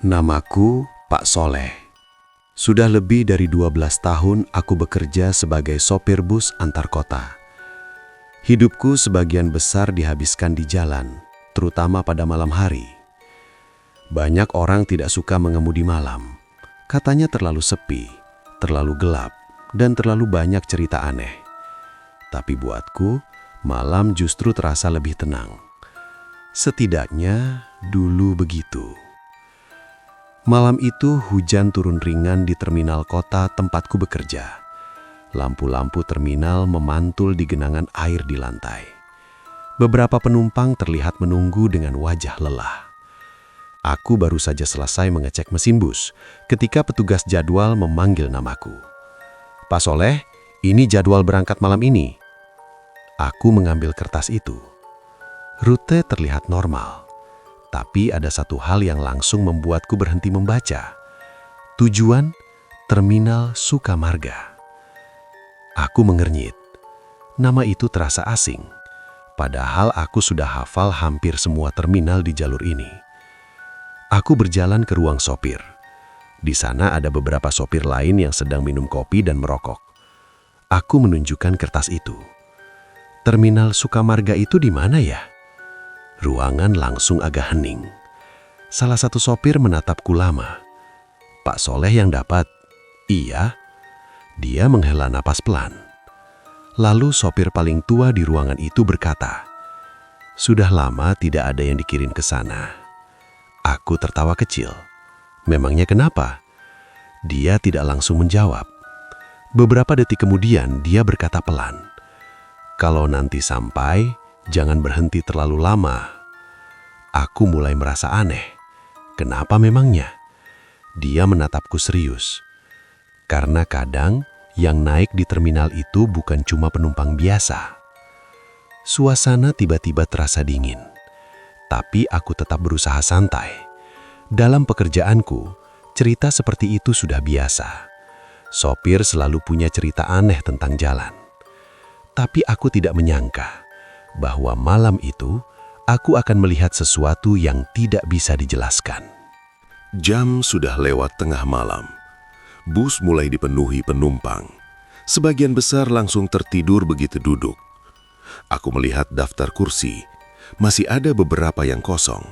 Namaku Pak Soleh. Sudah lebih dari 12 tahun aku bekerja sebagai sopir bus antar kota. Hidupku sebagian besar dihabiskan di jalan, terutama pada malam hari. Banyak orang tidak suka mengemudi malam. Katanya terlalu sepi, terlalu gelap, dan terlalu banyak cerita aneh. Tapi buatku, malam justru terasa lebih tenang. Setidaknya dulu begitu. Malam itu hujan turun ringan di terminal kota tempatku bekerja. Lampu-lampu terminal memantul di genangan air di lantai. Beberapa penumpang terlihat menunggu dengan wajah lelah. Aku baru saja selesai mengecek mesin bus ketika petugas jadwal memanggil namaku. "Pak Soleh, ini jadwal berangkat malam ini." Aku mengambil kertas itu. Rute terlihat normal. Tapi ada satu hal yang langsung membuatku berhenti membaca. Tujuan Terminal Sukamarga. Aku mengernyit. Nama itu terasa asing. Padahal aku sudah hafal hampir semua terminal di jalur ini. Aku berjalan ke ruang sopir. Di sana ada beberapa sopir lain yang sedang minum kopi dan merokok. Aku menunjukkan kertas itu. Terminal Sukamarga itu di mana ya? Ruangan langsung agak hening. Salah satu sopir menatapku lama. "Pak Soleh yang dapat?" "Iya." Dia menghela napas pelan. Lalu sopir paling tua di ruangan itu berkata, "Sudah lama tidak ada yang dikirim ke sana." Aku tertawa kecil. "Memangnya kenapa?" Dia tidak langsung menjawab. Beberapa detik kemudian dia berkata pelan, "Kalau nanti sampai, jangan berhenti terlalu lama." Aku mulai merasa aneh. Kenapa memangnya? Dia menatapku serius. Karena kadang yang naik di terminal itu bukan cuma penumpang biasa. Suasana tiba-tiba terasa dingin. Tapi aku tetap berusaha santai. Dalam pekerjaanku, cerita seperti itu sudah biasa. Sopir selalu punya cerita aneh tentang jalan. Tapi aku tidak menyangka bahwa malam itu aku akan melihat sesuatu yang tidak bisa dijelaskan. Jam sudah lewat tengah malam. Bus mulai dipenuhi penumpang. Sebagian besar langsung tertidur begitu duduk. Aku melihat daftar kursi. Masih ada beberapa yang kosong.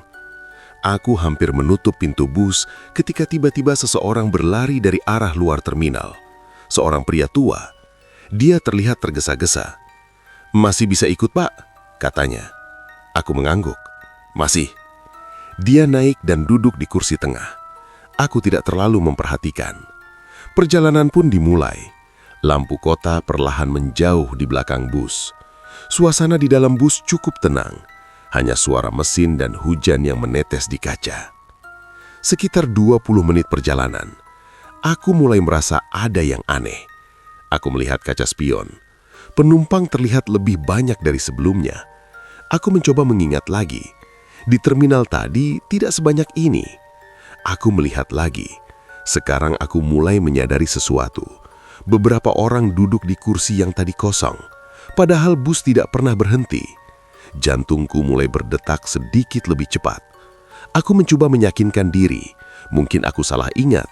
Aku hampir menutup pintu bus ketika tiba-tiba seseorang berlari dari arah luar terminal. Seorang pria tua. Dia terlihat tergesa-gesa. "Masih bisa ikut, Pak?" katanya. Aku mengangguk. "Masih." Dia naik dan duduk di kursi tengah. Aku tidak terlalu memperhatikan. Perjalanan pun dimulai. Lampu kota perlahan menjauh di belakang bus. Suasana di dalam bus cukup tenang. Hanya suara mesin dan hujan yang menetes di kaca. Sekitar 20 menit perjalanan, aku mulai merasa ada yang aneh. Aku melihat kaca spion. Penumpang terlihat lebih banyak dari sebelumnya. Aku mencoba mengingat lagi. Di terminal tadi tidak sebanyak ini. Aku melihat lagi. Sekarang aku mulai menyadari sesuatu. Beberapa orang duduk di kursi yang tadi kosong. Padahal bus tidak pernah berhenti. Jantungku mulai berdetak sedikit lebih cepat. Aku mencoba meyakinkan diri. Mungkin aku salah ingat.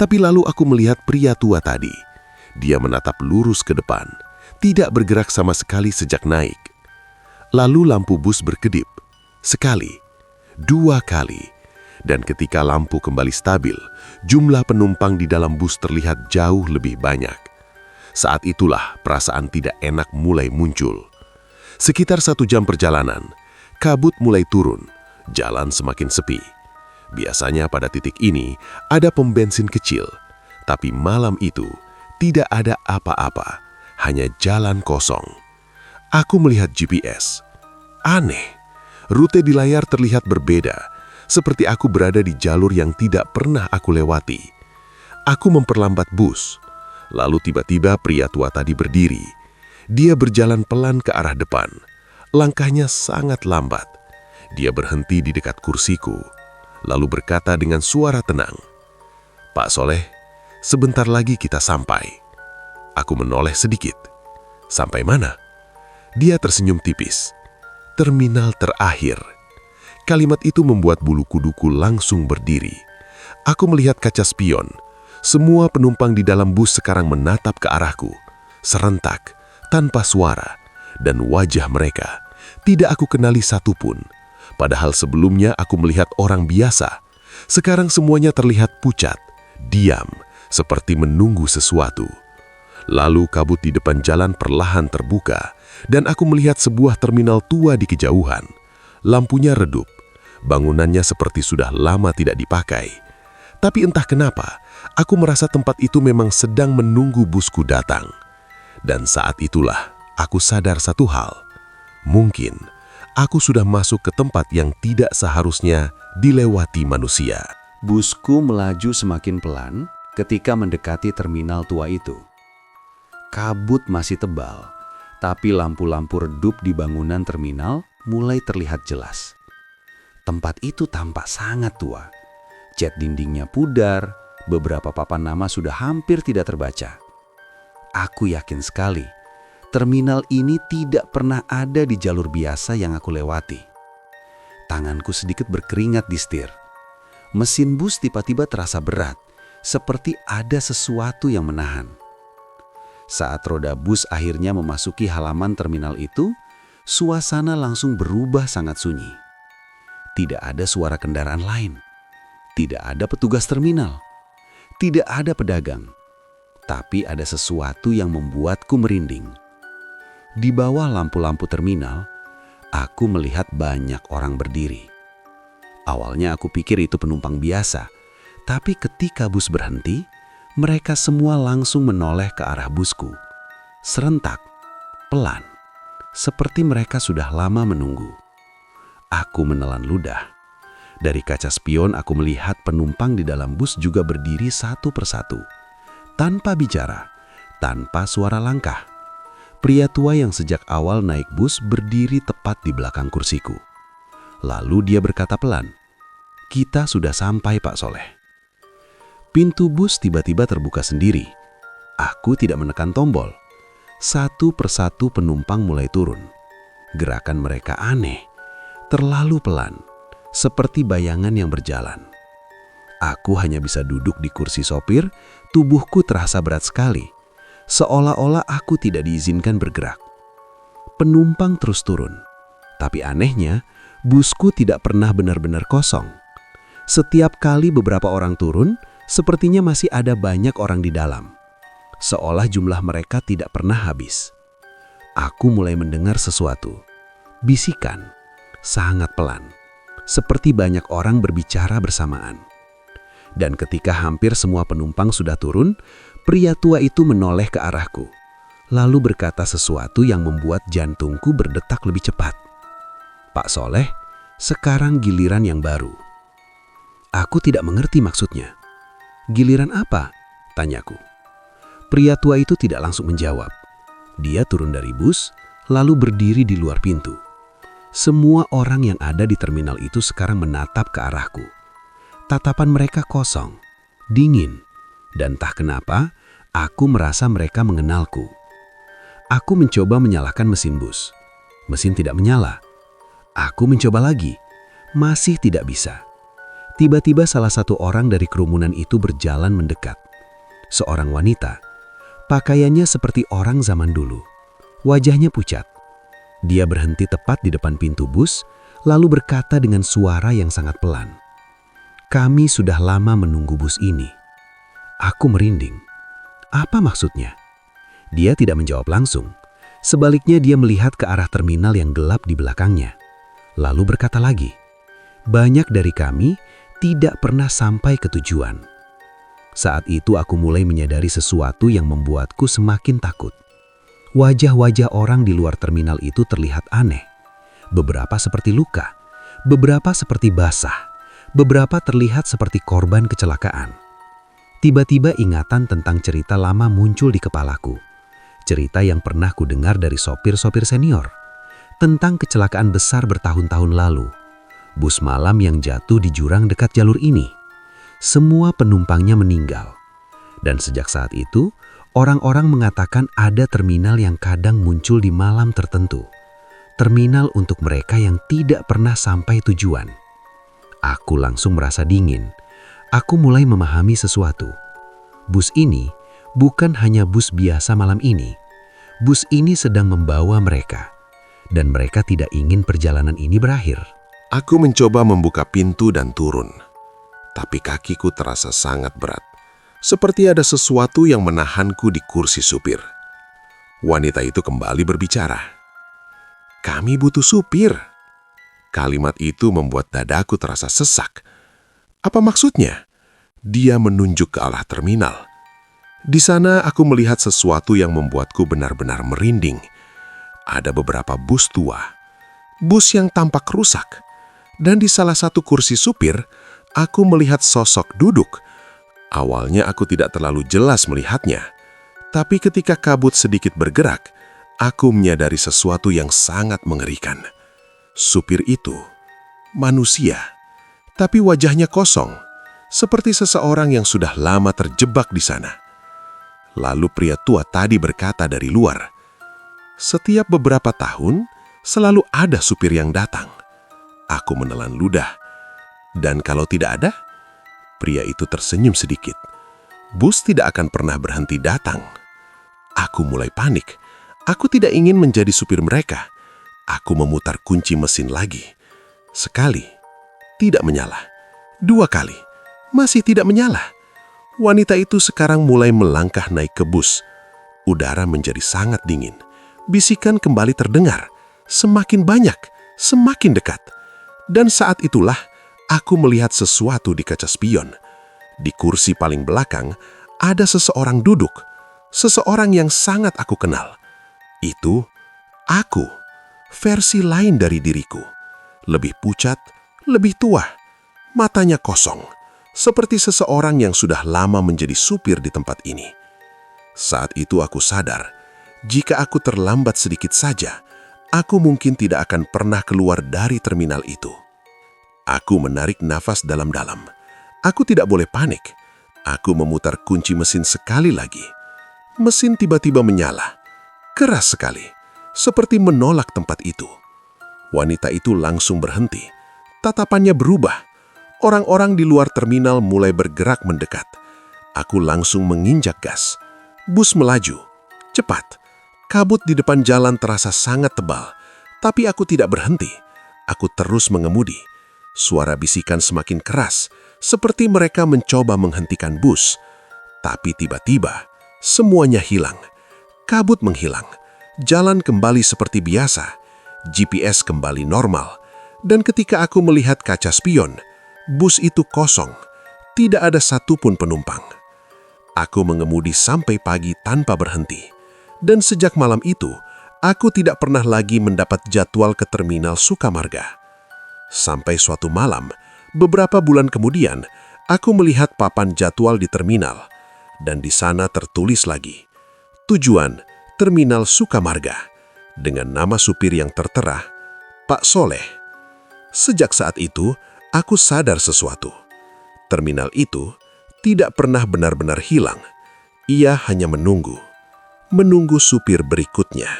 Tapi lalu aku melihat pria tua tadi. Dia menatap lurus ke depan. Tidak bergerak sama sekali sejak naik. Lalu lampu bus berkedip. Sekali, 2 kali. Dan ketika lampu kembali stabil, jumlah penumpang di dalam bus terlihat jauh lebih banyak. Saat itulah perasaan tidak enak mulai muncul. Sekitar 1 jam perjalanan, kabut mulai turun. Jalan semakin sepi. Biasanya pada titik ini ada pom bensin kecil. Tapi malam itu tidak ada apa-apa. Hanya jalan kosong. Aku melihat GPS. Aneh, rute di layar terlihat berbeda, seperti aku berada di jalur yang tidak pernah aku lewati. Aku memperlambat bus. Lalu tiba-tiba pria tua tadi berdiri. Dia berjalan pelan ke arah depan. Langkahnya sangat lambat. Dia berhenti di dekat kursiku, lalu berkata dengan suara tenang, "Pak Soleh, sebentar lagi kita sampai." Aku menoleh sedikit. "Sampai mana?" Dia tersenyum tipis. "Terminal terakhir." Kalimat itu membuat bulu kuduku langsung berdiri. Aku melihat kaca spion. Semua penumpang di dalam bus sekarang menatap ke arahku. Serentak, tanpa suara, dan wajah mereka tidak aku kenali satupun. Padahal sebelumnya aku melihat orang biasa. Sekarang semuanya terlihat pucat, diam, seperti menunggu sesuatu. Lalu kabut di depan jalan perlahan terbuka, dan aku melihat sebuah terminal tua di kejauhan. Lampunya redup, bangunannya seperti sudah lama tidak dipakai. Tapi entah kenapa, aku merasa tempat itu memang sedang menunggu busku datang. Dan saat itulah aku sadar satu hal. Mungkin aku sudah masuk ke tempat yang tidak seharusnya dilewati manusia. Busku melaju semakin pelan ketika mendekati terminal tua itu. Kabut masih tebal, tapi lampu-lampu redup di bangunan terminal mulai terlihat jelas. Tempat itu tampak sangat tua. Cat dindingnya pudar, beberapa papan nama sudah hampir tidak terbaca. Aku yakin sekali, terminal ini tidak pernah ada di jalur biasa yang aku lewati. Tanganku sedikit berkeringat di setir. Mesin bus tiba-tiba terasa berat, seperti ada sesuatu yang menahan. Saat roda bus akhirnya memasuki halaman terminal itu, suasana langsung berubah sangat sunyi. Tidak ada suara kendaraan lain. Tidak ada petugas terminal. Tidak ada pedagang. Tapi ada sesuatu yang membuatku merinding. Di bawah lampu-lampu terminal, aku melihat banyak orang berdiri. Awalnya aku pikir itu penumpang biasa, tapi ketika bus berhenti, mereka semua langsung menoleh ke arah busku. Serentak, pelan, seperti mereka sudah lama menunggu. Aku menelan ludah. Dari kaca spion aku melihat penumpang di dalam bus juga berdiri satu persatu. Tanpa bicara, tanpa suara langkah. Pria tua yang sejak awal naik bus berdiri tepat di belakang kursiku. Lalu dia berkata pelan, "Kita sudah sampai, Pak Soleh." Pintu bus tiba-tiba terbuka sendiri. Aku tidak menekan tombol. Satu persatu penumpang mulai turun. Gerakan mereka aneh, terlalu pelan. Seperti bayangan yang berjalan. Aku hanya bisa duduk di kursi sopir, tubuhku terasa berat sekali. Seolah-olah aku tidak diizinkan bergerak. Penumpang terus turun. Tapi anehnya, busku tidak pernah benar-benar kosong. Setiap kali beberapa orang turun, sepertinya masih ada banyak orang di dalam. Seolah jumlah mereka tidak pernah habis. Aku mulai mendengar sesuatu. Bisikan, sangat pelan. Seperti banyak orang berbicara bersamaan. Dan ketika hampir semua penumpang sudah turun, pria tua itu menoleh ke arahku, lalu berkata sesuatu yang membuat jantungku berdetak lebih cepat. "Pak Soleh, sekarang giliran yang baru." Aku tidak mengerti maksudnya. "Giliran apa?" tanyaku. Pria tua itu tidak langsung menjawab. Dia turun dari bus, lalu berdiri di luar pintu. Semua orang yang ada di terminal itu sekarang menatap ke arahku. Tatapan mereka kosong, dingin, dan entah kenapa, aku merasa mereka mengenalku. Aku mencoba menyalakan mesin bus. Mesin tidak menyala. Aku mencoba lagi. Masih tidak bisa. Tiba-tiba salah satu orang dari kerumunan itu berjalan mendekat. Seorang wanita. Pakaiannya seperti orang zaman dulu. Wajahnya pucat. Dia berhenti tepat di depan pintu bus, lalu berkata dengan suara yang sangat pelan, "Kami sudah lama menunggu bus ini." Aku merinding. Apa maksudnya? Dia tidak menjawab langsung. Sebaliknya dia melihat ke arah terminal yang gelap di belakangnya. Lalu berkata lagi, "Banyak dari kami tidak pernah sampai ke tujuan." Saat itu aku mulai menyadari sesuatu yang membuatku semakin takut. Wajah-wajah orang di luar terminal itu terlihat aneh. Beberapa seperti luka, beberapa seperti basah, beberapa terlihat seperti korban kecelakaan. Tiba-tiba ingatan tentang cerita lama muncul di kepalaku. Cerita yang pernah ku dengar dari sopir-sopir senior. Tentang kecelakaan besar bertahun-tahun lalu. Bus malam yang jatuh di jurang dekat jalur ini. Semua penumpangnya meninggal. Dan sejak saat itu, orang-orang mengatakan ada terminal yang kadang muncul di malam tertentu. Terminal untuk mereka yang tidak pernah sampai tujuan. Aku langsung merasa dingin. Aku mulai memahami sesuatu. Bus ini bukan hanya bus biasa malam ini. Bus ini sedang membawa mereka. Dan mereka tidak ingin perjalanan ini berakhir. Aku mencoba membuka pintu dan turun. Tapi kakiku terasa sangat berat. Seperti ada sesuatu yang menahanku di kursi supir. Wanita itu kembali berbicara. "Kami butuh supir." Kalimat itu membuat dadaku terasa sesak. Apa maksudnya? Dia menunjuk ke arah terminal. Di sana aku melihat sesuatu yang membuatku benar-benar merinding. Ada beberapa bus tua, bus yang tampak rusak. Dan di salah satu kursi supir, aku melihat sosok duduk. Awalnya aku tidak terlalu jelas melihatnya. Tapi ketika kabut sedikit bergerak, aku menyadari sesuatu yang sangat mengerikan. Supir itu manusia, tapi wajahnya kosong, seperti seseorang yang sudah lama terjebak di sana. Lalu pria tua tadi berkata dari luar, "Setiap beberapa tahun, selalu ada supir yang datang." Aku menelan ludah. Dan kalau tidak ada, pria itu tersenyum sedikit. Bus tidak akan pernah berhenti datang. Aku mulai panik. Aku tidak ingin menjadi supir mereka. Aku memutar kunci mesin lagi. Sekali, tidak menyala. 2 kali, masih tidak menyala. Wanita itu sekarang mulai melangkah naik ke bus. Udara menjadi sangat dingin. Bisikan kembali terdengar. Semakin banyak, semakin dekat. Dan saat itulah, aku melihat sesuatu di kaca spion. Di kursi paling belakang, ada seseorang duduk. Seseorang yang sangat aku kenal. Itu aku, versi lain dari diriku. Lebih pucat, lebih tua. Matanya kosong, seperti seseorang yang sudah lama menjadi supir di tempat ini. Saat itu aku sadar, jika aku terlambat sedikit saja, aku mungkin tidak akan pernah keluar dari terminal itu. Aku menarik nafas dalam-dalam. Aku tidak boleh panik. Aku memutar kunci mesin sekali lagi. Mesin tiba-tiba menyala. Keras sekali, seperti menolak tempat itu. Wanita itu langsung berhenti. Tatapannya berubah. Orang-orang di luar terminal mulai bergerak mendekat. Aku langsung menginjak gas. Bus melaju. Cepat. Kabut di depan jalan terasa sangat tebal. Tapi aku tidak berhenti. Aku terus mengemudi. Suara bisikan semakin keras, seperti mereka mencoba menghentikan bus. Tapi tiba-tiba, semuanya hilang. Kabut menghilang. Jalan kembali seperti biasa. GPS kembali normal. Dan ketika aku melihat kaca spion, bus itu kosong. Tidak ada satupun penumpang. Aku mengemudi sampai pagi tanpa berhenti. Dan sejak malam itu, aku tidak pernah lagi mendapat jadwal ke terminal Sukamarga. Sampai suatu malam, beberapa bulan kemudian, aku melihat papan jadwal di terminal. Dan di sana tertulis lagi, tujuan Terminal Sukamarga, dengan nama supir yang tertera, Pak Soleh. Sejak saat itu, aku sadar sesuatu. Terminal itu tidak pernah benar-benar hilang. Ia hanya menunggu supir berikutnya.